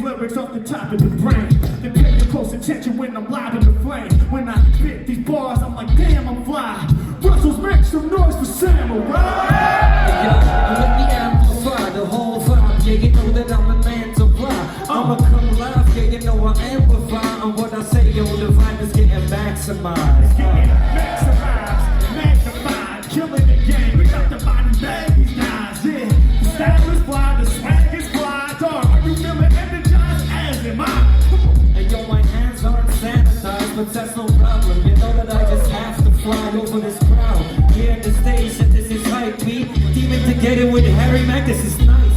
lyrics off the top of the brain. They pay close attention when I'm live in the flame. When I spit these bars, I'm like, damn, I'm fly. Brussels, make some noise for Samoerai. Let me amplify the whole vibe. Yeah, you know that I'm a man to fly. I'ma come live, yeah, you know I amplify. And what I say, yo, the vibe is getting maximized. Magnified, killing the game. We got the body bag, these guys, yeah. The style is fly, the swag is fly. Dog, are you feeling energized as am I? And yo, my hands aren't sanitized, but that's no problem. You know that I just have to fly over this crowd. Here in the station, this is hype beat. Teaming together with Harry Mack, this is nice.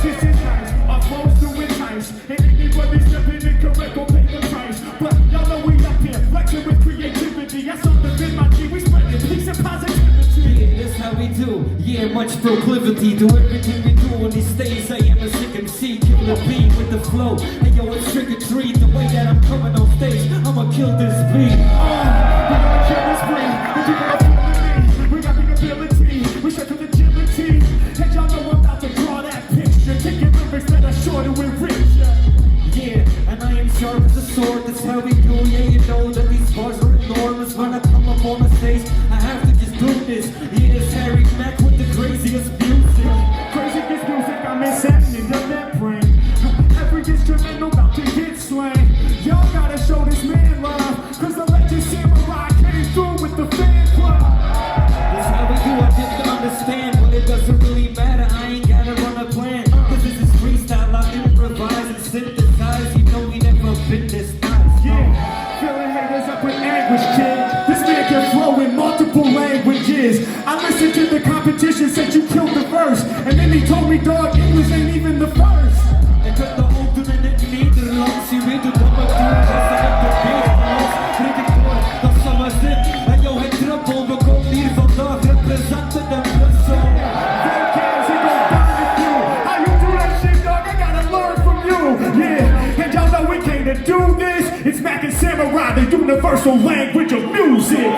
This is nice, our flows to entice. And anybody stepping incorrect will pay the price. But y'all know we up here, flexing with creativity. I saw the in my G, we spreading peace and positivity. Yeah, that's how we do. Yeah, much proclivity. Do everything we do on these stages. I am a sick MC, kill the beat with the flow. Hey yo, it's trick or treat. The way that I'm coming on stage, I'ma kill this beat. We're gonna kill this beat. And you gonna feel with me. We got the ability, we show the agility. And y'all know I'm about to draw that picture. Taking lyrics that are shorter and richer. Yeah, and I am sharp as a sword, that's how we do. Yeah, you know that these bars are enormous. When I come up on the stage, I have to just do this. Yeah, it's Harry Mack with the craziest music. Craziest music, I'm insane in your membrane. Every instrumental about to get slain. Y'all gotta show this man love, cause the legend Samoerai came through with the fan club. That's how we do, I didn't understand, but it doesn't really matter, I ain't gotta run a plan. Cause this is freestyle, I improvise and synthesize. You know we never been this nice. Yeah, filling haters up with anguish, kid. This man can flow in multiple languages. I listened to the competition, said you killed the verse. And then he told me, dog, English ain't even the first. Ik heb de ogen in het Nederlands, je weet het wat ik doe, als ik heb de Nederlands. Spreek ik door, dat zal maar zitten. En joh, het druppel, we komen hier vandaag, representen de Brussel. How you do that shit, dog? I gotta learn from you. Yeah, and y'all know we came to do this. It's Mack and Samoerai, the universal language of music.